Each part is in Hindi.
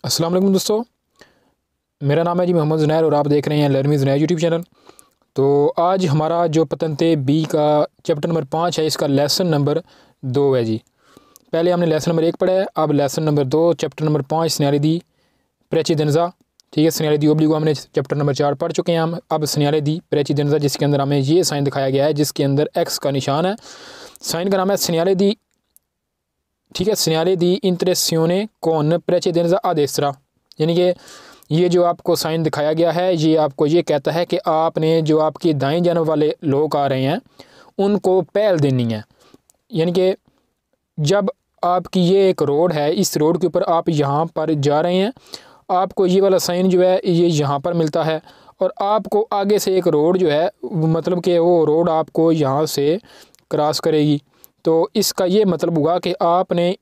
अस्सलाम वालेकुम दोस्तों, मेरा नाम है जी मोहम्मद ज़ुनैर और आप देख रहे हैं learn with Zunair YouTube channel. तो आज हमारा जो पतंते बी का चैप्टर नंबर 5 है, इसका लेसन नंबर 2 है जी। पहले हमने लेसन नंबर 1 पढ़ा है, अब लेसन नंबर 2 चैप्टर नंबर 5 सिनारे दी प्रेचिदेंजा। ठीक है, सिनारे दी ओब्लिगो हमने चैप्टर नंबर 4 पढ़ चुके हैं हम। अब सिनारे दी प्रेचिदेंजा, जिसके अंदर हमें ये साइन दिखाया गया है जिसके अंदर एक्स का निशान है। साइन का नाम है सिनारे दी। ठीक है, सिनारे दी इंट्रेसियोने कॉन प्रेचिदेंजा आ देस्त्रा, यानी कि ये जो आपको साइन दिखाया गया है ये आपको ये कहता है कि आपने जो आपकी दाएं जानब वाले लोग आ रहे हैं उनको पहल देनी है। यानी कि जब आपकी ये एक रोड है, इस रोड के ऊपर आप यहाँ पर जा रहे हैं, आपको ये वाला साइन जो है ये यहाँ पर मिलता है और आपको आगे से एक रोड जो है मतलब कि वो रोड आपको यहाँ से क्रॉस करेगी। तो इसका ये मतलब हुआ कि आपने,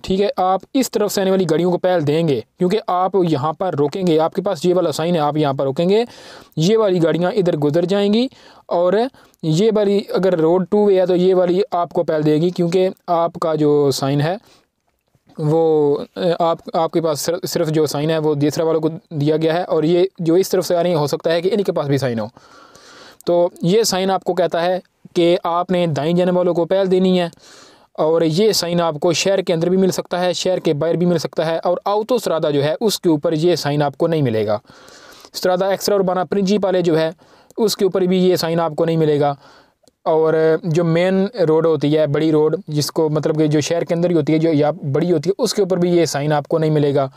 ठीक है, आप इस तरफ से आने वाली गाड़ियों को पहल देंगे क्योंकि आप यहाँ पर रोकेंगे। आपके पास ये वाला साइन है, आप यहाँ पर रोकेंगे, ये वाली गाड़ियाँ इधर गुजर जाएंगी और ये वाली अगर रोड 2 वे है तो ये वाली आपको पहल देगी क्योंकि आपका जो साइन है वो आपके पास सिर्फ जो साइन है वो दूसरा वालों को दिया गया है और ये जो इस तरफ से आ रही है हो सकता है कि इनके पास भी साइन हो। तो ये साइन आपको कहता है कि आपने दाईं जाने वालों को पहल देनी है और ये साइन आपको शहर के अंदर भी मिल सकता है, शहर के बाहर भी मिल सकता है और आउतो स्ट्रादा जो है उसके ऊपर ये साइन आपको नहीं मिलेगा। स्ट्रादा एक्स्ट्रा उर्बाना प्रिंसिपाले जो है उसके ऊपर भी ये साइन आपको नहीं मिलेगा। और जो मेन रोड होती है, बड़ी रोड, जिसको मतलब कि जो शहर के अंदर ही होती है, जो या बड़ी होती है, उसके ऊपर भी ये साइन आपको नहीं मिलेगा।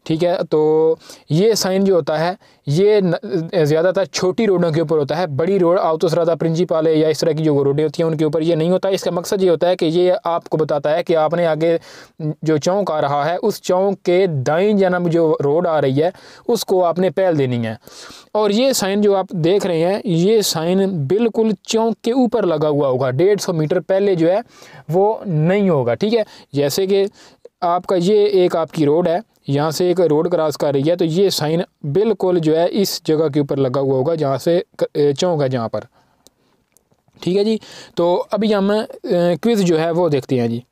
ठीक है, तो ये साइन जो होता है ये ज़्यादातर छोटी रोडों के ऊपर होता है। बड़ी रोड आउतोस्ट्रादा प्रिंसिपाले या इस तरह की जो रोडें होती हैं उनके ऊपर ये नहीं होता। इसका मकसद ये होता है कि ये आपको बताता है कि आपने आगे जो चौक आ रहा है उस चौक के दाईं जानब जो रोड आ रही है उसको आपने पहल देनी है। और ये साइन जो आप देख रहे हैं ये साइन बिल्कुल चौक के ऊपर लगा हुआ होगा, 150 मीटर पहले जो है वो नहीं होगा। ठीक है, जैसे कि आपका ये एक आपकी रोड है, यहाँ से एक रोड क्रॉस कर रही है तो ये साइन बिल्कुल जो है इस जगह के ऊपर लगा हुआ होगा जहाँ से चौक है जहाँ पर। ठीक है जी, तो अभी हम क्विज़ जो है वो देखते हैं जी।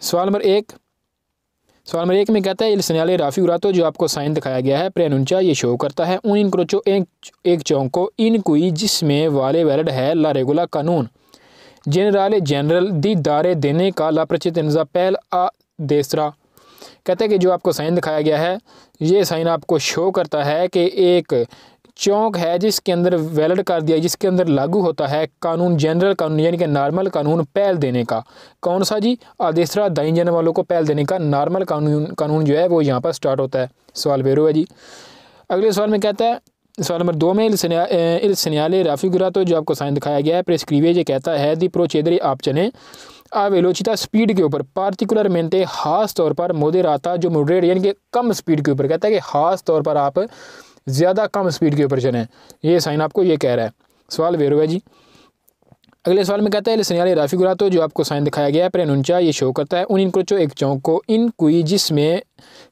सवाल नंबर 1 में कहता है इल सिग्नाले राफी उरातो, जो आपको साइन दिखाया गया है प्रेनुंचा, ये शो करता है उन इनक्रोचो एक चौक को इन कोई जिसमें वाले वैलिड है ला रेगुला कानून जनरल दी दारे देने का ला प्रचित पहल आ देसरा। कहते हैं कि जो आपको साइन दिखाया गया है ये साइन आपको शो करता है कि एक चौक है जिसके अंदर वैलिड कर दिया, जिसके अंदर लागू होता है कानून, जनरल कानून यानी कि नॉर्मल कानून पहल देने का। कौन सा जी? आदेसरा, दाईं जाने वालों को पहल देने का नॉर्मल कानून जो है वो यहाँ पर स्टार्ट होता है। सवाल बेरो है जी। अगले सवाल में कहता है, सवाल नंबर 2 में इल सिन्याले राफी गुरातो, जो आपको साइन दिखाया गया है प्रेस्क्रीवे, ये कहता है दी प्रोचेदरी आप चलें आ वेलोचिता स्पीड के ऊपर पार्टिकुलरमेंटे खास तौर पर मोदेराता, जो मॉडरेट यानी कि कम स्पीड के ऊपर। कहता है कि खास तौर पर आप ज़्यादा कम स्पीड के ऊपर चलें, ये साइन आपको ये कह रहा है। सवाल वेरो है जी। अगले सवाल में कहता है सिन्याले राफी गुरातो, जो आपको साइन दिखाया गया है प्रेनुंचा, ये शो करता है उन इनक्रोचो एक चौक को इन कोई जिसमें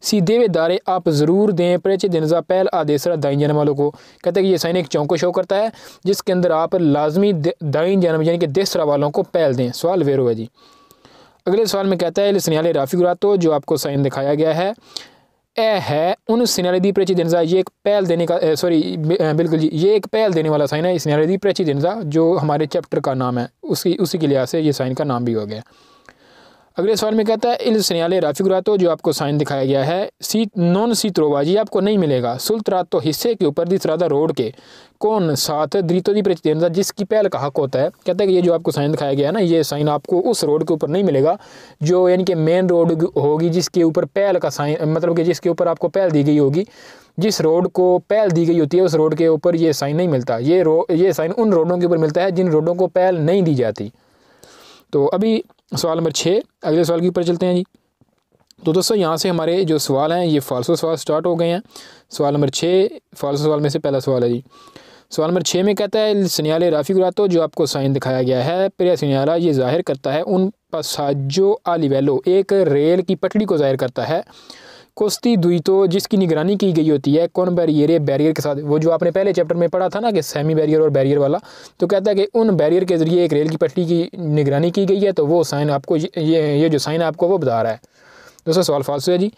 सीधे वे दारे आप ज़रूर दें प्रेचे दिनजा पहल आदेसरा दाईं जानब वालों को। कहते हैं कि ये साइन एक चौक को शो करता है जिसके अंदर आप लाजमी दाईं जानब यानी कि देसरा वालों को पहल दें। सवाल वेरो है जी। अगले सवाल में कहता है सिन्याले राफी गुरातो, जो आपको साइन दिखाया गया है है उन सिन्याले दी प्रेचिदेंजा, ये एक पहल देने का बिल्कुल जी, ये एक पहल देने वाला साइन है। सिन्याले दी प्रेचिदेंजा जो हमारे चैप्टर का नाम है उसी के लिहाज से ये साइन का नाम भी हो गया। अगले सवाल में कहता है इल सिन्याले राफी गुरातो, जो आपको साइन दिखाया गया है नॉन सीत्रोबाजी आपको नहीं मिलेगा सुल्तरात तो हिस्से के ऊपर दिसरादा रोड के कौन साथ द्रितो दी प्रेचिदेंजा, जिसकी पहल का हक होता है। कहता है कि ये जो आपको साइन दिखाया गया है ना, ये साइन आपको उस रोड के ऊपर नहीं मिलेगा जो यानी कि मेन रोड होगी जिसके ऊपर पहल का साइन, मतलब कि जिसके ऊपर आपको पहल दी गई होगी, जिस रोड को पहल दी गई होती है उस रोड के ऊपर ये साइन नहीं मिलता। ये साइन उन रोडों के ऊपर मिलता है जिन रोडों को पहल नहीं दी जाती। तो अभी सवाल नंबर 6, अगले सवाल के ऊपर चलते हैं जी। तो दोस्तों यहाँ से हमारे जो सवाल हैं ये फालसो सवाल स्टार्ट हो गए हैं। सवाल नंबर 6 फालसो सवाल में से पहला सवाल है जी। सवाल नंबर 6 में कहता है सिन्याले राफी गुरातो, जो आपको साइन दिखाया गया है प्रिया सिन्याला, ये जाहिर करता है उन पसाजो आलिवेलो, एक रेल की पटड़ी को जाहिर करता है कोस्ती दुई, तो जिसकी निगरानी की गई होती है कौन बैरियर के साथ। वो जो आपने पहले चैप्टर में पढ़ा था ना कि सेमी बैरियर और बैरियर वाला, तो कहता है कि उन बैरियर के ज़रिए एक रेल की पटड़ी की निगरानी की गई है। तो वो साइन आपको ये जो साइन आपको वो बता रहा है। दोस्तों सवाल फालतू है जी।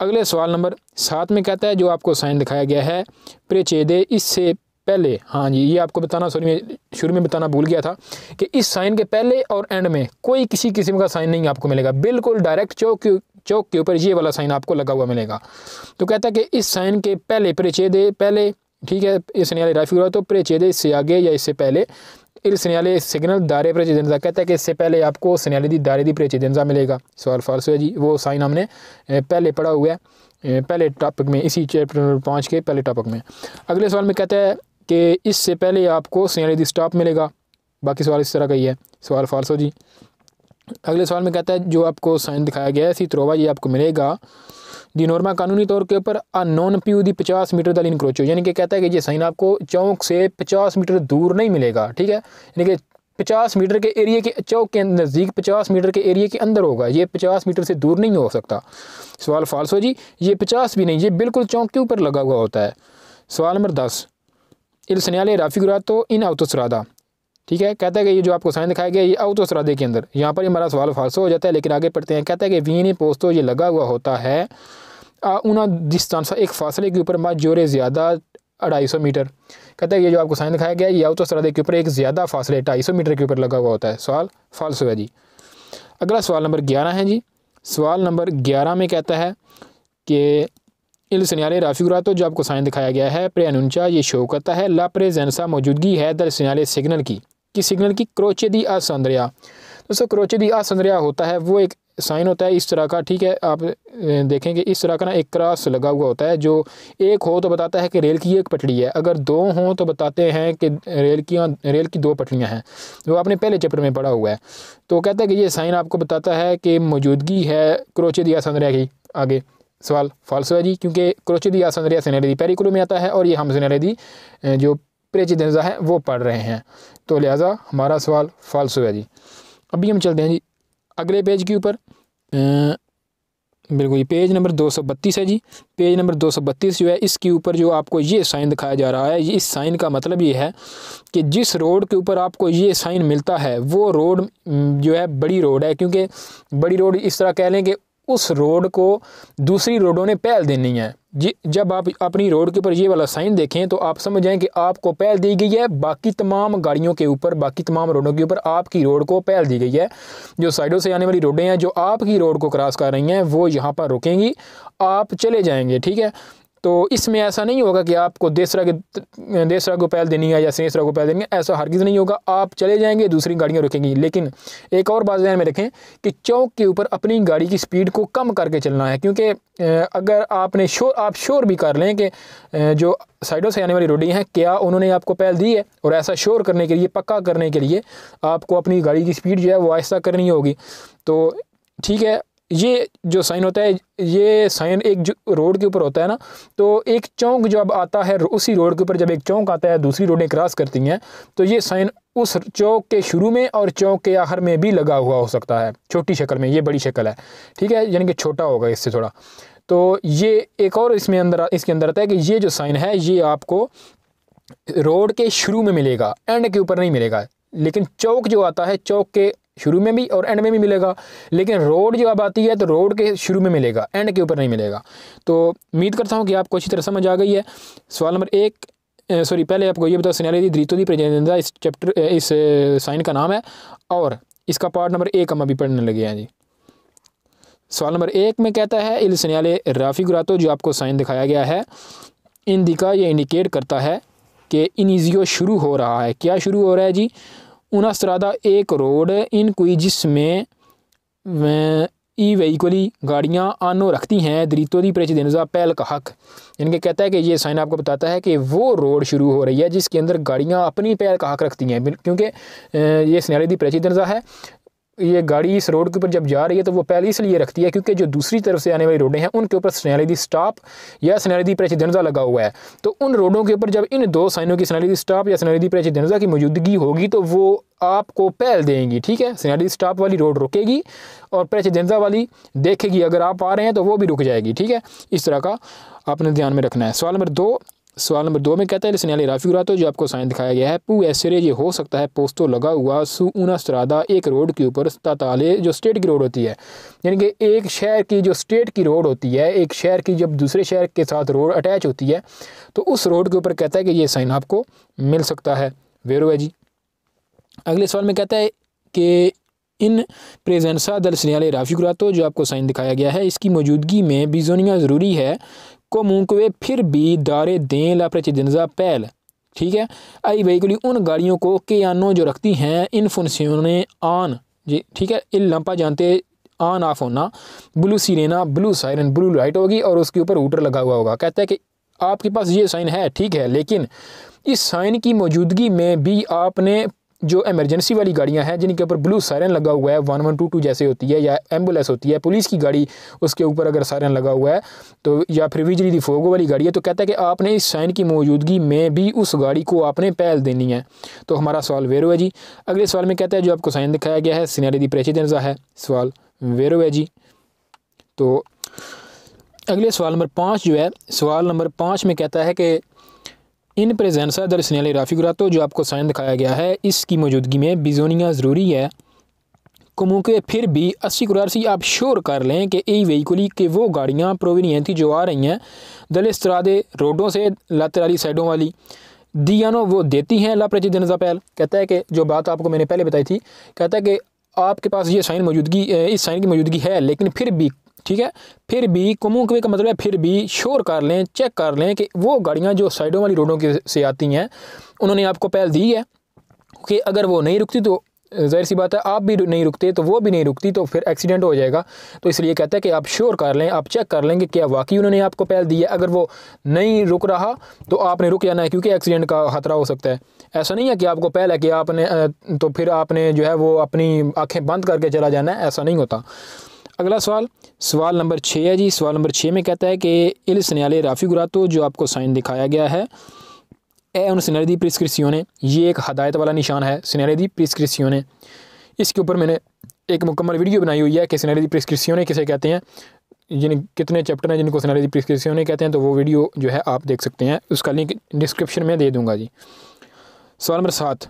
अगले सवाल नंबर 7 में कहता है जो आपको साइन दिखाया गया है प्रेचेदे इससे पहले, हाँ जी ये आपको बताना शुरू में बताना भूल गया था कि इस साइन के पहले और एंड में कोई किसी किस्म का साइन नहीं आपको मिलेगा, बिल्कुल डायरेक्ट चौक के ऊपर ये वाला साइन आपको लगा हुआ मिलेगा। तो कहता है कि इस साइन के पहले प्रेचेदे पहले, ठीक है, इस न्यायालय राफी हुआ तो प्रेचेदे इससे आगे या इससे पहले इस न्यायालय सिग्नल दारे प्रेचेदेंजा, कहता है कि इससे पहले आपको न्यायालय दी दारे दी प्रेचेदेंजा मिलेगा। सवाल फाल्स है जी, वो साइन हमने पहले पढ़ा हुआ है पहले टॉपिक में, इसी चैप्टर नंबर 5 के पहले टॉपिक में। अगले सवाल में कहता है कि इससे पहले आपको न्यायालय दी स्टॉप मिलेगा, बाकी सवाल इस तरह का ही है। सवाल फाल्स हो जी। अगले सवाल में कहता है जो आपको साइन दिखाया गया है सी त्रोवा ये आपको मिलेगा दी नॉर्मा कानूनी तौर के ऊपर आ नॉन पी दी 50 मीटर दल इनक्रोचो, यानी कि कहता है कि ये साइन आपको चौक से 50 मीटर दूर नहीं मिलेगा, ठीक है, यानी कि 50 मीटर के एरिया के चौक के नज़दीक 50 मीटर के एरिया के अंदर होगा, ये 50 मीटर से दूर नहीं हो सकता। सवाल फाल्स हो जी, ये 50 भी नहीं, ये बिल्कुल चौक के ऊपर लगा हुआ होता है। सवाल नंबर 10 इल सन्याले राफी गुरातो इन अवतोसरादा, ठीक है, कहता है कि ये जो आपको साइन दिखाया गया ये अवतोसरादे के अंदर, यहाँ पर हमारा सवाल फाल्स हो जाता है, लेकिन आगे पढ़ते हैं। कहता है कि वीने पोस्तो ये लगा हुआ होता है उना डिस्टेंस एक फासले के ऊपर जोरे ज़्यादा 250 मीटर, कहता है ये जो आपको साइन दिखाया गया है ये अवतोसरादे के ऊपर एक ज़्यादा फासले 250 मीटर के ऊपर लगा हुआ होता है। सवाल फाल्स है जी। अगला सवाल नंबर 11 है जी। सवाल नंबर 11 में कहता है कि इल सन्याले राफी गुरातो जो आपको साइन दिखाया गया है प्रेनुंचा ये शो करता है ला प्रेजेंसा मौजूदगी है दर सन्याले सिग्नल की सिग्नल की क्रोचे दी असंद्रिया। दोस्तों क्रोचे दी असंद्रिया होता है वो एक साइन होता है इस तरह का, ठीक है, आप देखेंगे इस तरह का ना एक क्रॉस लगा हुआ होता है, जो एक हो तो बताता है कि रेल की एक पटड़ी है, अगर दो हों तो बताते हैं कि रेल की 2 पटड़ियाँ हैं, जो आपने पहले चैप्टर में पढ़ा हुआ है। तो कहता है कि ये साइन आपको बताता है कि मौजूदगी है क्रोचे दी असंद्रिया की आगे। सवाल फाल्स है जी, क्योंकि क्रोचे दी असंद्रिया सन्याले दी पेरिकुलो में आता है और ये हम सन्याले दी जो प्रेचेदेंजा है वो पढ़ रहे हैं, तो लिहाजा हमारा सवाल फाल्स है जी। अभी हम चलते हैं जी अगले पेज के ऊपर, बिल्कुल ये पेज नंबर 232 है जी। पेज नंबर 232 जो है इसके ऊपर जो आपको ये साइन दिखाया जा रहा है, इस साइन का मतलब ये है कि जिस रोड के ऊपर आपको ये साइन मिलता है वो रोड जो है बड़ी रोड है, क्योंकि बड़ी रोड इस तरह कह लें कि उस रोड को दूसरी रोडों ने पहल देनी है। जब आप अपनी रोड के ऊपर ये वाला साइन देखें तो आप समझ जाएं कि आपको पहल दी गई है, बाकी तमाम गाड़ियों के ऊपर बाकी तमाम रोडों के ऊपर आपकी रोड को पहल दी गई है। जो साइडों से आने वाली रोडें हैं जो आपकी रोड को क्रॉस कर रही हैं वो यहाँ पर रुकेंगी, आप चले जाएंगे, ठीक है। तो इसमें ऐसा नहीं होगा कि आपको देसरा को पहल देनी है या सेसरा को पहल देनी है, ऐसा हरगिज़ नहीं होगा, आप चले जाएंगे दूसरी गाड़ियाँ रुकेंगी। लेकिन एक और बात ध्यान में रखें कि चौक के ऊपर अपनी गाड़ी की स्पीड को कम करके चलना है, क्योंकि अगर आपने आप श्योर भी कर लें कि जो साइडों से आने वाली रोडें हैं क्या उन्होंने आपको पहल दी है, और ऐसा श्योर करने के लिए पक्का करने के लिए आपको अपनी गाड़ी की स्पीड जो है वो आहिस्ता करनी होगी। तो ठीक है, ये जो साइन होता है ये साइन एक जो रोड के ऊपर होता है ना, तो एक चौक जब आता है उसी रोड के ऊपर जब एक चौक आता है दूसरी रोडें क्रॉस करती हैं तो ये साइन उस चौक के शुरू में और चौक के आखिर में भी लगा हुआ हो सकता है, छोटी शक्ल में, ये बड़ी शक्ल है, ठीक है, यानी कि छोटा होगा इससे थोड़ा। तो ये एक और इसके अंदर आता है कि ये जो साइन है ये आपको रोड के शुरू में मिलेगा, एंड के ऊपर नहीं मिलेगा। लेकिन चौक जो आता है चौक के शुरू में भी और एंड में भी मिलेगा, लेकिन रोड जो अब आती है तो रोड के शुरू में मिलेगा, एंड के ऊपर नहीं मिलेगा। तो उम्मीद करता हूँ कि आपको अच्छी तरह समझ आ गई है। सवाल नंबर 1 पहले आपको ये बताओ सन्याले दी द्रितो दी प्रेजेंजा इस साइन का नाम है और इसका पार्ट नंबर 1 हम अभी पढ़ने लगे हैं जी। सवाल नंबर 1 में कहता है इल सन्याले राफी गुरातो जो आपको साइन दिखाया गया है इंडिका ये इंडिकेट करता है कि इनिजियो शुरू हो रहा है। क्या शुरू हो रहा है जी? उना स्त्रादा एक रोड इन कोई जिसमें ई व्हीकली गाड़ियाँ आनो रखती हैं द्रितो दी प्रेचेदेंजा पहल का हक, यानी कि कहता है कि ये साइन आपको बताता है कि वो रोड शुरू हो रही है जिसके अंदर गाड़ियाँ अपनी पहल का हक रखती हैं, क्योंकि ये सन्याले दी प्रेचेदेंजा है। ये गाड़ी इस रोड के ऊपर जब जा रही है तो वो पहले इसलिए रखती है क्योंकि जो दूसरी तरफ से आने वाली रोडें हैं उनके ऊपर सन्याले दी स्टॉप या सन्याले दी प्रेचेदेंजा लगा हुआ है। तो उन रोडों के ऊपर जब इन 2 साइनों की सन्याले दी स्टॉप या सन्याले दी प्रेचेदेंजा की मौजूदगी होगी तो वो आपको पहल देंगी, ठीक है। सन्याले दी स्टॉप वाली रोड रुकेगी और प्रेचेदेंजा वाली देखेगी, अगर आप आ रहे हैं तो वो भी रुक जाएगी, ठीक है। इस तरह का आपने ध्यान में रखना है। सवाल नंबर 2 सवाल नंबर 2 में कहता है il segnale raffigurato जो आपको साइन दिखाया गया है पू एसरे ये हो सकता है पोस्टो लगा हुआ सू una strada एक रोड के ऊपर statale जो स्टेट की रोड होती है, यानी कि एक शहर की जो स्टेट की रोड होती है, एक शहर की जब दूसरे शहर के साथ रोड अटैच होती है तो उस रोड के ऊपर कहता है कि ये साइन आपको मिल सकता है। वेरो है जी। अगले सवाल में कहता है कि इन प्रेजेंसा दल segnale raffigurato जो आपको साइन दिखाया गया है इसकी मौजूदगी में बिजोनिया ज़रूरी है कोमुंकवे फिर भी दारे दें ला प्रेसिडेंसा पहल, ठीक है। आई वहीकुली उन गाड़ियों को के आनो जो रखती हैं इन फंक्शने ऑन जी, ठीक है। इल लंपा जानते ऑन ऑफ होना, blue Serena blue siren blue light होगी और उसके ऊपर हूटर लगा हुआ होगा। कहता है कि आपके पास ये साइन है, ठीक है, लेकिन इस साइन की मौजूदगी में भी आपने जो इमरजेंसी वाली गाड़ियां हैं जिनके ऊपर ब्लू सायरन लगा हुआ है 1122 जैसे होती है या एम्बुलेंस होती है, पुलिस की गाड़ी उसके ऊपर अगर सायरन लगा हुआ है तो, या फिर बिजली दी फोगो वाली गाड़ी है, तो कहता है कि आपने इस साइन की मौजूदगी में भी उस गाड़ी को आपने पहल देनी है। तो हमारा सवाल वेरो है जी। अगले सवाल में कहता है जो आपको साइन दिखाया गया है segnale di precedenza है, सवाल वेरो है जी। तो अगले सवाल नंबर 5 जो है, सवाल नंबर 5 में कहता है कि इन प्रेजेंसा दल segnale raffigurato जो आपको साइन दिखाया गया है इसकी मौजूदगी में बिजोनिया ज़रूरी है कोमुके फिर भी 80 करोड़ से आप श्योर कर लें कि ई व्हीकुली के वो गाड़ियाँ प्रोविनियंती जो आ रही हैं दल इस्त्रादे रोडों से लातेराली साइडों वाली दियानो वो देती हैं ला प्रेसिडेंसा पहल। कहता है कि जो बात आपको मैंने पहले बताई थी, कहता है कि आपके पास ये साइन मौजूदगी इस साइन की मौजूदगी है लेकिन फिर भी, ठीक है, फिर भी कोमुकवे का मतलब है फिर भी श्योर कर लें, चेक कर लें कि वो गाड़ियाँ जो साइडों वाली रोडों के से आती हैं उन्होंने आपको पहल दी है कि अगर वो नहीं रुकती तो जाहिर सी बात है आप भी नहीं रुकते तो वो भी नहीं रुकती तो फिर एक्सीडेंट हो जाएगा। तो इसलिए कहता है कि आप श्योर कर लें, आप चेक कर लें कि क्या वाकई उन्होंने आपको पहल दी है। अगर वो नहीं रुक रहा तो आपने रुक जाना है क्योंकि एक्सीडेंट का खतरा हो सकता है। ऐसा नहीं है कि आपको पहल है कि आपने तो फिर आपने जो है वो अपनी आँखें बंद करके चला जाना है, ऐसा नहीं होता। अगला सवाल, सवाल नंबर 6 है जी। सवाल नंबर 6 में कहता है कि il segnale raffigurato जो आपको साइन दिखाया गया है ए उन segnale di prescrizione ये एक हदायत वाला निशान है segnale di prescrizione। इसके ऊपर मैंने एक मुकम्मल वीडियो बनाई हुई है कि segnale di prescrizione किसे कहते हैं, कितने चैप्टर हैं जिनको segnale di prescrizione कहते हैं, तो वो वीडियो जो है आप देख सकते हैं, उसका लिंक डिस्क्रिप्शन में दे दूँगा जी। सवाल नंबर 7,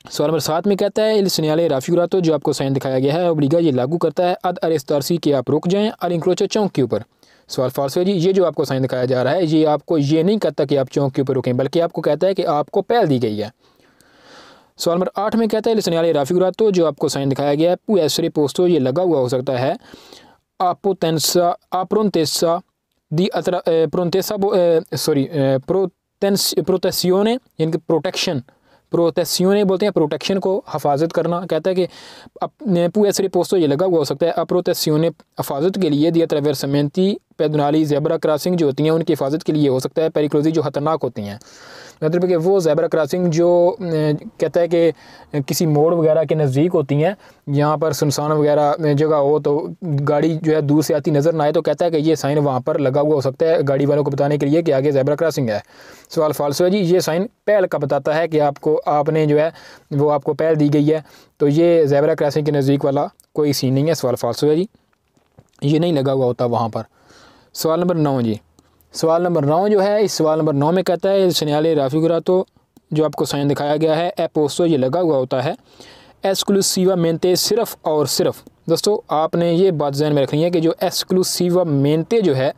सवाल नंबर 7 में कहता है il segnale raffigurato जो आपको साइन दिखाया गया है ओब्लिगा ये लागू करता है ad arrestarsi कि आप रुक जाएं al incrocio चौक के ऊपर। सवाल फाल्स है जी। ये जो आपको साइन दिखाया जा रहा है ये आपको ये नहीं कहता कि आप चौक के ऊपर रुकें, बल्कि आपको कहता है कि आपको पहल दी गई है। सवाल नंबर 8 में कहता है il segnale raffigurato जो आपको साइन दिखाया गया है può essere posto ये लगा हुआ हो सकता है prontessa di protezione यानी कि प्रोटेक्शन बोलते हैं प्रोटेक्शन को हफाजत करना। कहता है कि può essere posto ये लगा हुआ हो सकता है प्रोटेzione हफाजत के लिए दिया attraversamenti pedonali ज़ेब्रा क्रॉसिंग जो होती हैं उनकी हिफाजत के लिए हो सकता है पेरिकोलोजी जो ख़तरनाक होती हैं, मतलब कि वो ज़ेब्रा क्रॉसिंग जो कहता है कि किसी मोड़ वगैरह के नज़दीक होती हैं, यहाँ पर सुनसान वगैरह जगह हो तो गाड़ी जो है दूर से आती नज़र ना आए, तो कहता है कि ये साइन वहाँ पर लगा हुआ हो सकता है गाड़ी वालों को बताने के लिए कि आगे ज़ेब्रा क्रॉसिंग है। सवाल फाल्सो है जी। ये साइन पहल का बताता है कि आपने जो है वो आपको पहल दी गई है, तो ये ज़ेब्रा क्रॉसिंग के नज़दीक वाला कोई सीन नहीं है। सवाल फाल्सो है जी, ये नहीं लगा हुआ होता वहाँ पर। सवाल नंबर 9 जी। सवाल नंबर 9 जो है, इस सवाल नंबर 9 में कहता है il segnale raffigurato जो आपको साइन दिखाया गया है ए पोस्टो ये लगा हुआ होता है एक्सक्लूसिवामेंटे सिर्फ और सिर्फ। दोस्तों आपने ये बात ध्यान में रखनी है कि जो एक्सक्लूसिवामेंटे जो है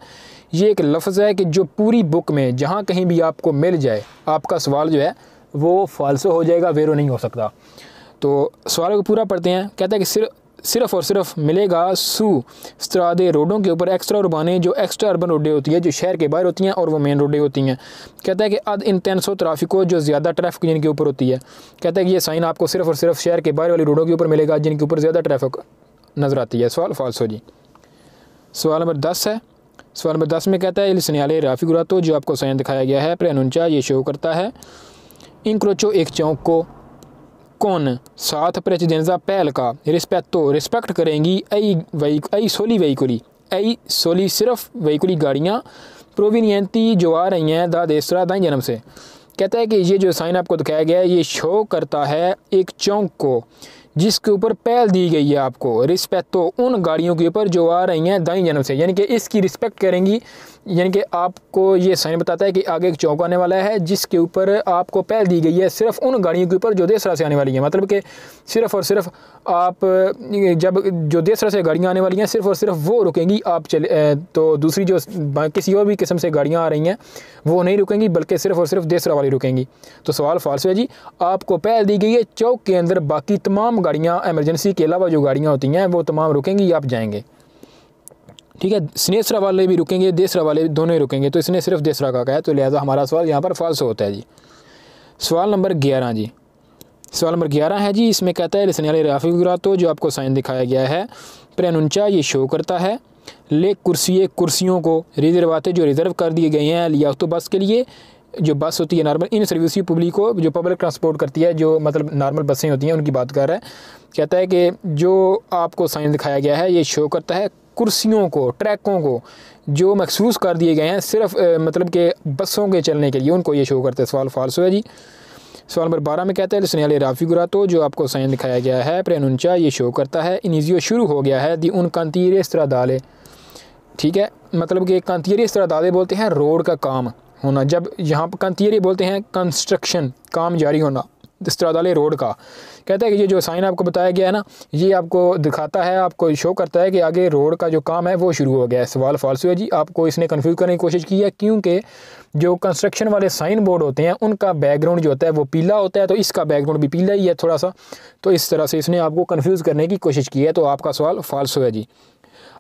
ये एक लफ्ज़ है कि जो पूरी बुक में जहाँ कहीं भी आपको मिल जाए आपका सवाल जो है वो फाल्सो हो जाएगा, वेरो नहीं हो सकता। तो सवाल को पूरा पढ़ते हैं। कहता है कि सिर्फ और सिर्फ मिलेगा सू स्त्रादे रोडों के ऊपर एक्स्ट्रा उर्बाने जो एक्स्ट्रा अर्बन रोडें होती है जो शहर के बाहर होती हैं और वो मेन रोडें होती हैं। कहता है कि अद इंटेंसो ट्रैफिको जो ज़्यादा ट्रैफिक जिनके ऊपर होती है। कहता है कि ये साइन आपको सिर्फ और सिर्फ शहर के बाहर वाली रोडों के ऊपर मिलेगा जिनके ऊपर ज़्यादा ट्रैफिक नज़र आती है। सवाल फाल्सो जी। सवाल नंबर 10 है। सवाल नंबर 10 में कहता है il segnale raffigurato जो आपको साइन दिखाया गया है प्रेनुंचा ये शो करता है इंक्रोचो एक चौक को कौन साथ प्रेसिडेंसा पहल का रिस्पेक्ट करेंगी आई सोली सिर्फ वहीकुली गाड़ियाँ प्रोविनियंती जो आ रही हैं दा देसरा दाएं जन्म से। कहता है कि ये जो साइन आपको दिखाया गया है ये शो करता है एक चौक को जिसके ऊपर पहल दी गई है आपको, रिस्पेक्टो उन गाड़ियों के ऊपर जो आ रही हैं दाईं जानब से, यानी कि इसकी रिस्पेक्ट करेंगी। यानी कि आपको ये साइन बताता है कि आगे एक चौक आने वाला है जिसके ऊपर आपको पहल दी गई है सिर्फ उन गाड़ियों के ऊपर जो देसरा से आने वाली हैं। मतलब कि सिर्फ और सिर्फ आप जब जो देसरा से गाड़ियाँ आने वाली हैं सिर्फ और सिर्फ वो रुकेंगी, आप चले तो दूसरी जो किसी और भी किस्म से गाड़ियाँ आ रही हैं वो नहीं रुकेंगी, बल्कि सिर्फ और सिर्फ देसरा वाली रुकेंगी। तो सवाल फाल्स है जी। आपको पहल दी गई है चौक के अंदर, बाकी तमाम गाड़ियाँ एमरजेंसी के अलावा जो गाड़ियाँ होती हैं वो तमाम रुकेंगी, आप जाएंगे। ठीक है, स्नेसरा वाले भी रुकेंगे, देसरा वाले दोनों ही रुकेंगे। तो इसने सिर्फ देसरा का कहा है, तो लिहाजा हमारा सवाल यहाँ पर फाल्स होता है जी। सवाल नंबर 11 जी। सवाल नंबर 11 है जी, इसमें कहता है लिसनियाले राफिगुरातो, जो आपको साइन दिखाया गया है, प्रेनुंचा ये शो करता है, ले कुर्सी कुर्सियों को, रिजर्वाते जो रिज़र्व कर दिए गए हैं लियातो बस के लिए, जो बस होती है नॉर्मल इन सर्विस पब्लिक को, जो पब्लिक ट्रांसपोर्ट करती है, जो मतलब नॉर्मल बसें होती हैं उनकी बात कर रहा है। कहता है कि जो आपको साइन दिखाया गया है ये शो करता है कुर्सियों को, ट्रैकों को जो मखसूस कर दिए गए हैं सिर्फ मतलब कि बसों के चलने के लिए, उनको ये शो करते हैं। सवाल फाल्स है जी। सवाल नंबर 12 में कहता है लिसनियाले राफिगुरातो, जो आपको साइन दिखाया गया है, प्रेनुंचा ये शो करता है, इनिजियो शुरू हो गया है, दी उन कांतीरे स्त्रादाले। ठीक है, मतलब कि कांतीरे स्त्रादाले बोलते हैं रोड का काम होना, जब यहाँ पर कांतीरे बोलते हैं कंस्ट्रक्शन, काम जारी होना, स्त्रादाले रोड का। कहता है कि ये जो साइन आपको बताया गया है ना, ये आपको दिखाता है, आपको शो करता है कि आगे रोड का जो काम है वो शुरू हो गया है। सवाल फाल्स है जी। आपको इसने कन्फ्यूज़ करने की कोशिश की है, क्योंकि जो कंस्ट्रक्शन वाले साइन बोर्ड होते हैं उनका बैकग्राउंड जो होता है वो पीला होता है, तो इसका बैकग्राउंड भी पीला ही है थोड़ा सा, तो इस तरह से इसने आपको कन्फ्यूज़ करने की कोशिश की है। तो आपका सवाल फाल्स है जी।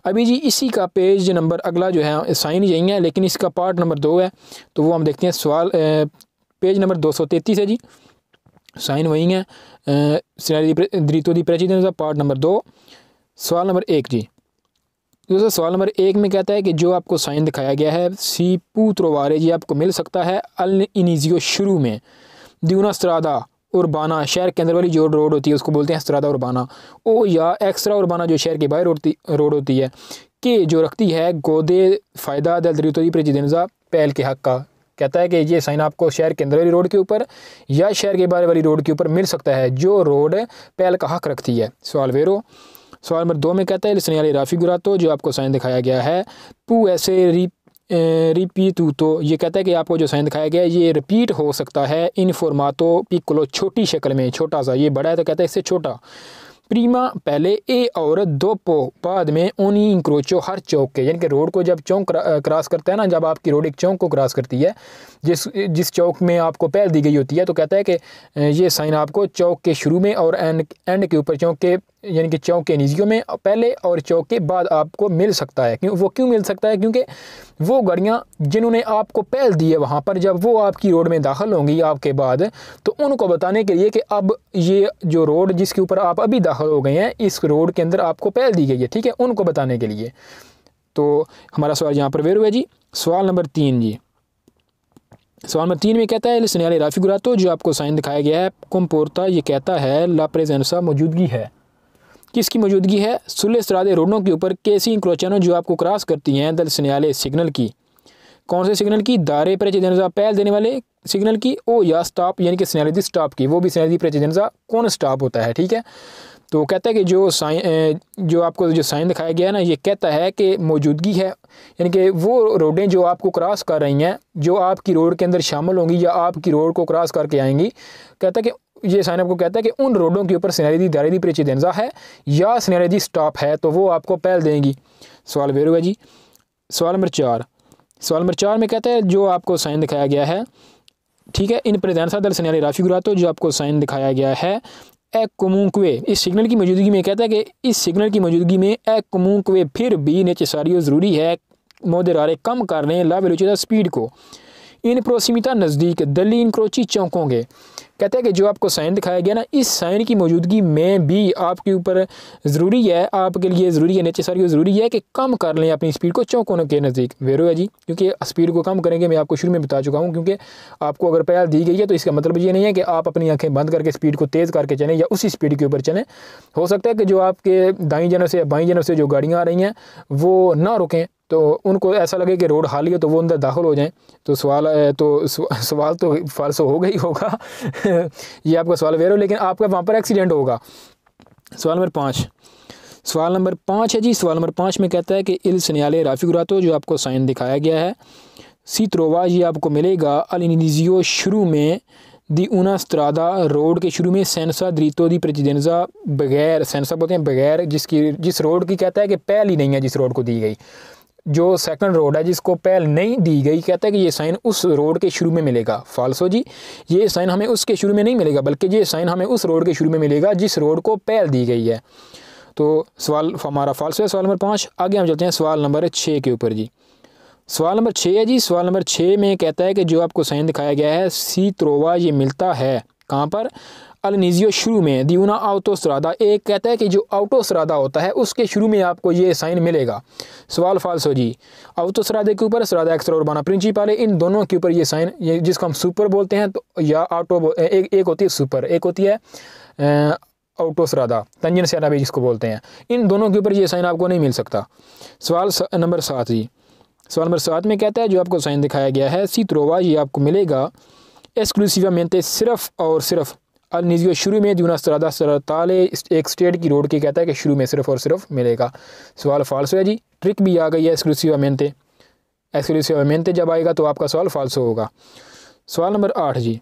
अभी जी इसी का पेज नंबर अगला जो है साइन यही है, लेकिन इसका पार्ट नंबर 2 है, तो वो हम देखते हैं। सवाल पेज नंबर 233 है जी, साइन वही है, द्रितो दी प्रेसिडेंस पार्ट नंबर 2। सवाल नंबर 1 जी। दोस्तों सवाल नंबर 1 में कहता है कि जो आपको साइन दिखाया गया है सी पूत्रोवारे जी आपको मिल सकता है अल इनिजियो शुरू में, द्यूना स्त्रादा उर्बाना शहर के अंदर वाली जो रोड होती है उसको बोलते हैं स्त्रादा उर्बाना, ओ या एक्स्ट्रा उर्बाना जो शहर के बाहर रोड होती है, कि जो रखती है गोदे फ़ायदा दल द्रितो दी प्रेसिडेंसा पहल के हक़ का। कहता है कि ये साइन आपको शहर के अंदर वाली रोड के ऊपर या शहर के बाहर वाली रोड के ऊपर मिल सकता है जो रोड पहल का हक रखती है। सवाल वेरो। सवाल नंबर 2 में कहता है लिसनियाले राफिगुरातो, जो आपको साइन दिखाया गया है, पू ऐसे रिपीट तो ये कहता है कि आपको जो साइन दिखाया गया है ये रिपीट हो सकता है इन फॉर्मातो पिक्कोलो छोटी शक्ल में, छोटा सा, ये बड़ा है तो कहता है इससे छोटा, प्रीमा पहले ए और दोपो बाद में ओनी इंक्रोचो हर चौक के, यानी कि रोड को जब चौक क्रॉस करता है ना, जब आपकी रोड एक चौक को क्रॉस करती है, जिस चौक में आपको पहल दी गई होती है, तो कहता है कि ये साइन आपको चौक के शुरू में और एंड के ऊपर चौक के यानी कि चौक के निजियों में पहले और चौक के बाद आपको मिल सकता है। क्यों मिल सकता है? क्योंकि वो गाड़ियाँ जिन्होंने आपको पहल दी है वहाँ पर जब वो आपकी रोड में दाखिल होंगी आपके बाद, तो उनको बताने के लिए कि अब ये जो रोड जिसके ऊपर आप अभी दाखिल हो गए हैं इस रोड के अंदर आपको पहल दी गई है, ठीक है, उनको बताने के लिए। तो हमारा सवाल यहाँ पर वेर हुआ जी। सवाल नंबर 3 जी। सवाल नंबर 3 में कहता है लिसनियाले राफिगुरातो, जो आपको साइन दिखाया गया है कम्पोर्ता, ये कहता है ला प्रेजेंसा मौजूदगी है, किसकी मौजूदगी है? सुले स्त्रादे रोडों के ऊपर कैसी इंक्रोचानो जो आपको क्रॉस करती हैं दल सिग्नल सिग्नल की, कौन से सिग्नल की? दारे प्रेसिडेंसा पहल देने वाले सिग्नल की, ओ या स्टॉप यानी कि सिग्नल स्टॉप की, वो भी सिग्नल प्रेसिडेंसा कौन स्टॉप होता है, ठीक है। तो कहता है कि जो आपको जो साइन दिखाया गया है ना, ये कहता है कि मौजूदगी है, यानी कि वो रोडें जो आपको क्रॉस कर रही हैं, जो आपकी रोड के अंदर शामिल होंगी या आपकी रोड को क्रॉस करके आएंगी, कहता है कि ये साइन आपको कहता है कि उन रोडों के ऊपर सिग्नल दारे दी प्रेसिडेंसा है या सिग्नल स्टॉप है, तो वो आपको पहल देंगी। सवाल वेर हुआ जी। सवाल नंबर 4। सवाल नंबर 4 में कहता है जो आपको साइन दिखाया गया है, ठीक है, इन प्रेजेंसा दल सिग्नल राफिगुरातो, जो आपको साइन दिखाया गया है ए कमुंकवे, इस सिग्नल की मौजूदगी में कहता है कि इस सिग्नल की मौजूदगी में ए कमुंकवे फिर भी नेचेसारियो ज़रूरी है मोदेरारे कम कर लें ला वेलोचिटा स्पीड को, इन प्रोसिमिता नज़दीक दली इंक्रोची चौकों के। कहते हैं कि जो आपको साइन दिखाया गया ना, इस साइन की मौजूदगी में भी आपके ऊपर ज़रूरी है, आपके लिए ज़रूरी है, नेचेसरी ज़रूरी है कि कम कर लें अपनी स्पीड को चौकों के नज़दीक। वेरो है जी, क्योंकि स्पीड को कम करेंगे, मैं आपको शुरू में बता चुका हूँ, क्योंकि आपको अगर पहल दी गई है तो इसका मतलब ये नहीं है कि आप अपनी आंखें बंद करके स्पीड को तेज़ करके चलें या उसी स्पीड के ऊपर चलें। हो सकता है कि जो आपके दाईं जानब से या बाईं जानब से जो गाड़ियाँ आ रही हैं वो ना रुकें, तो उनको ऐसा लगे कि रोड खाली है तो वो अंदर दाखिल हो जाएं। तो सवाल तो फाल्स हो गई होगा ये आपका सवाल वेर हो, लेकिन आपका वहाँ पर एक्सीडेंट होगा, सवाल नंबर 5। सवाल नंबर 5 है जी। सवाल नंबर 5 में कहता है कि इल सनियाले राफिकुरातो, जो आपको साइन दिखाया गया है, सी त्रोवा, ये आपको मिलेगा अलिनिजियो शुरू में, दी उना स्त्रादा, रोड के शुरू में, सेंसा द्रीतो दी प्रेसिडेंजा, बगैर, सेंसा बोलते हैं बगैर, जिस रोड की कहता है कि पहल ही नहीं है जिस रोड को दी गई, जो सेकंड रोड है जिसको पहल नहीं दी गई, कहता है कि ये साइन उस रोड के शुरू में मिलेगा। फाल्सो जी, ये साइन हमें उसके शुरू में नहीं मिलेगा, बल्कि ये साइन हमें उस रोड के शुरू में मिलेगा जिस रोड को पहल दी गई है। तो सवाल हमारा फाल्सो है, सवाल नंबर 5। आगे हम चलते हैं सवाल नंबर 6 के ऊपर जी। सवाल नंबर 6 है जी। सवाल नंबर 6 में कहता है कि जो आपको साइन दिखाया गया है, सी त्रोवा, ये मिलता है कहाँ पर, अलनिजियो शुरू में, दिउना आउटोस्त्रादा, एक कहता है कि जो आउटोस्त्रादा होता है उसके शुरू में आपको ये साइन मिलेगा। सवाल फाल्सो जी, आउटोस्त्रादे के ऊपर स्त्रादा एक्स्ट्रा उर्बाना प्रिंसिपाले, इन दोनों के ऊपर ये साइन, ये जिसको हम सुपर बोलते हैं, तो या ऑटो, एक होती है सुपर, एक होती है आउटोस्त्रादा, तंजन से भी जिसको बोलते हैं, इन दोनों के ऊपर ये साइन आपको नहीं मिल सकता। सवाल नंबर 7 जी। सवाल नंबर 7 में कहता है जो आपको साइन दिखाया गया है, सी त्रोवा, ये आपको मिलेगा एक्सक्लूसिवामेंटे, सिर्फ और सिर्फ, अलनिजियो शुरू में, दूना स्त्रादा सरताले, एक स्टेट की रोड की कहता है कि शुरू में सिर्फ और सिर्फ मिलेगा। सवाल फाल्सो है जी। ट्रिक भी आ गई है, एक्सक्लूसिवामेंटे, एक्सक्लूसिवामेंटे जब आएगा तो आपका सवाल फाल्सो होगा। सवाल नंबर 8 जी।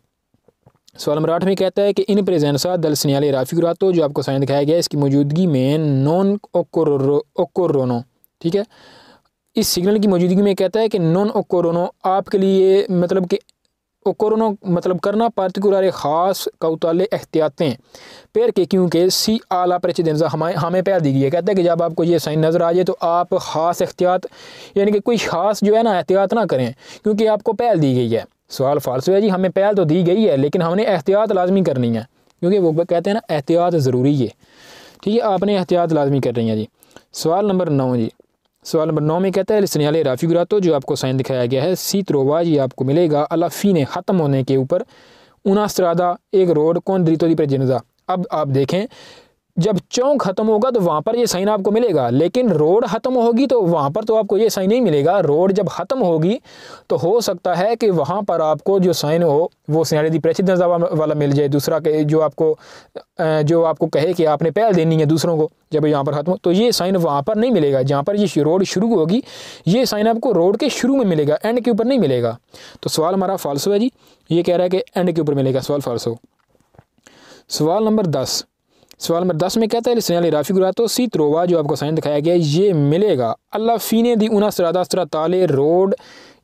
सवाल नंबर 8 में कहता है कि इन प्रेजेंसा दल सनियाले राफिकुरातो, जो आपको साइन दिखाया गया है, इसकी मौजूदगी में नॉन ओकोरोनो, ठीक है, इस सिग्नल की मौजूदगी में कहता है कि नॉन ओकोरोनो आपके लिए, मतलब कि ओकोरोनो मतलब करना पार्टिकुलर ख़ास कौताले एहतियातें पैर के, क्योंकि सी आला प्रेसिडेंसा हमें पैर दी गई है। कहता है कि जब आपको ये साइन नज़र आ जाए तो आप ख़ास एहतियात, यानी कि कोई ख़ास जो है ना एहतियात ना करें, क्योंकि आपको पहल दी गई है। सवाल फाल्सो है जी, हमें पहल तो दी गई है लेकिन हमने एहतियात लाजमी करनी है, क्योंकि वो कहते हैं ना एहतियात ज़रूरी है, ठीक है, आपने एहतियात लाजमी कर रही है जी। सवाल नंबर 9 जी। सवाल नंबर 9 में कहता है सनियाले राफिकुरातो, जो आपको साइन दिखाया गया है, सी त्रोवा, ये आपको मिलेगा अलाफीने, ख़त्म होने के ऊपर, उना स्त्रादा, एक रोड, कौन द्रीतो दी प्रेजेंजा। अब आप देखें, जब चौक ख़त्म होगा तो वहाँ पर ये साइन आपको मिलेगा, लेकिन रोड ख़त्म होगी तो वहाँ पर तो आपको ये साइन नहीं मिलेगा। रोड जब ख़त्म होगी तो हो सकता है कि वहाँ पर आपको जो साइन हो वो सनियाले दी प्रेसिडेंसा वाला मिल जाए, दूसरा के जो आपको कहे कि आपने पहल देनी है दूसरों को, जब यहाँ पर ख़त्म हो तो ये साइन वहाँ पर नहीं मिलेगा। जहाँ पर ये रोड शुरू होगी ये साइन आपको रोड के शुरू में मिलेगा, एंड के ऊपर नहीं मिलेगा। तो सवाल हमारा फाल्सो है जी, ये कह रहा है कि एंड के ऊपर मिलेगा, सवाल फाल्सो। सवाल नंबर 10। सवाल नंबर 10 में कहता है सनियाले राफिकुरातो, सी त्रोवा, जो आपको साइन दिखाया गया है, ये मिलेगा अल्लाह फीने दी उना स्त्रादा स्त्राताले, रोड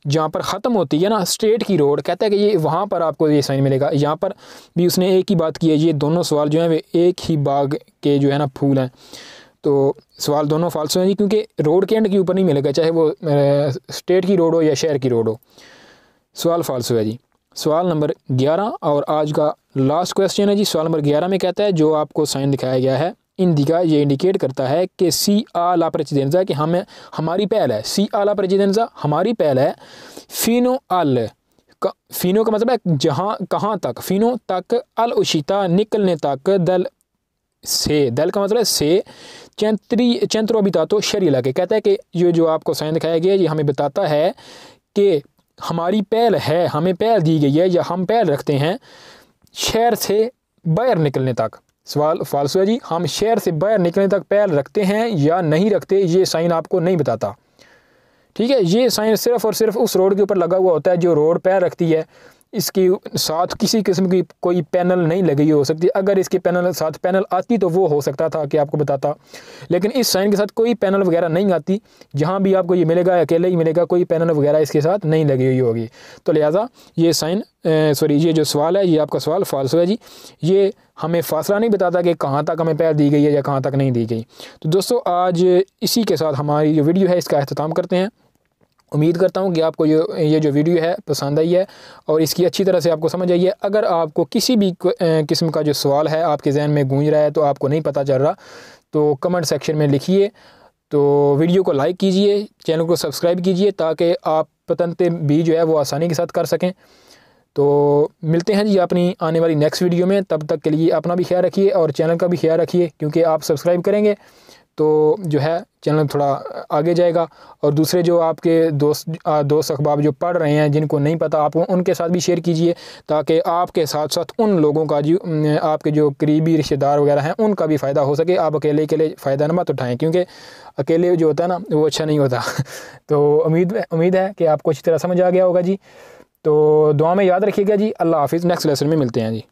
जहाँ पर ख़त्म होती है ना, स्टेट की रोड, कहता है कि ये वहाँ पर आपको ये साइन मिलेगा। यहाँ पर भी उसने एक ही बात की है, ये दोनों सवाल जो हैं वे एक ही बाग के जो है ना फूल हैं, तो सवाल दोनों फाल्सो हैं जी, क्योंकि रोड के एंड के ऊपर नहीं मिलेगा, चाहे वो स्टेट की रोड हो या शहर की रोड हो। सवाल फाल्सो है जी। सवाल नंबर 11 और आज का लास्ट क्वेश्चन है जी। सवाल नंबर 11 में कहता है जो आपको साइन दिखाया गया है, इंडिका, ये इंडिकेट करता है कि सी आला प्रेसिडेंसा, कि हमारी पहल है, सी आला प्रेसिडेंसा हमारी पहल है, फिनो अल, फिनो का मतलब है जहाँ, कहाँ तक, फिनो तक, अल उशिता, निकलने तक, दल से, दल का मतलब से, चंत्रो बितातो शहरी इलाके, कहता है कि ये जो आपको साइन दिखाया गया है ये हमें बताता है कि हमारी पहल है, हमें पहल दी गई है या हम पहल रखते हैं शहर से बाहर निकलने तक। सवाल फाल्सो है जी, हम शहर से बाहर निकलने तक पहल रखते हैं या नहीं रखते, ये साइन आपको नहीं बताता, ठीक है। ये साइन सिर्फ और सिर्फ उस रोड के ऊपर लगा हुआ होता है जो रोड पैर रखती है, इसके साथ किसी किस्म की कोई पैनल नहीं लगी हो सकती। अगर इसके साथ पैनल आती तो वो हो सकता था कि आपको बताता, लेकिन इस साइन के साथ कोई पैनल वगैरह नहीं आती। जहाँ भी आपको ये मिलेगा अकेले ही मिलेगा, कोई पैनल वगैरह इसके साथ नहीं लगी हुई होगी, तो लिहाजा ये साइन ये जो सवाल है ये आपका सवाल फाल्सो है जी। ये हमें फासला नहीं बताता कि कहाँ तक हमें पहल दी गई है या कहाँ तक नहीं दी गई। तो दोस्तों आज इसी के साथ हमारी जो वीडियो है इसका अख्ताम करते हैं। उम्मीद करता हूँ कि आपको ये जो वीडियो है पसंद आई है और इसकी अच्छी तरह से आपको समझ आई है। अगर आपको किसी भी किस्म का जो सवाल है आपके जहन में गूंज रहा है, तो आपको नहीं पता चल रहा, तो कमेंट सेक्शन में लिखिए। तो वीडियो को लाइक कीजिए, चैनल को सब्सक्राइब कीजिए, ताकि आप पतंते भी जो है वो आसानी के साथ कर सकें। तो मिलते हैं जी अपनी आने वाली नेक्स्ट वीडियो में। तब तक के लिए अपना भी ख्याल रखिए और चैनल का भी ख्याल रखिए, क्योंकि आप सब्सक्राइब करेंगे तो जो है चैनल थोड़ा आगे जाएगा। और दूसरे जो आपके दोस्त अहबाब जो पढ़ रहे हैं, जिनको नहीं पता, आप उनके साथ भी शेयर कीजिए, ताकि आपके साथ साथ उन लोगों का जो आपके जो करीबी रिश्तेदार वगैरह हैं उनका भी फ़ायदा हो सके। आप अकेले फ़ायदा न मत उठाएँ, क्योंकि अकेले जो होता है ना वो अच्छा नहीं होता। तो उम्मीद है कि आपको अच्छी तरह समझ आ गया होगा जी। तो दुआ में याद रखिएगा जी। अल्लाह हाफ़िज़। नेक्स्ट लेसन में मिलते हैं जी।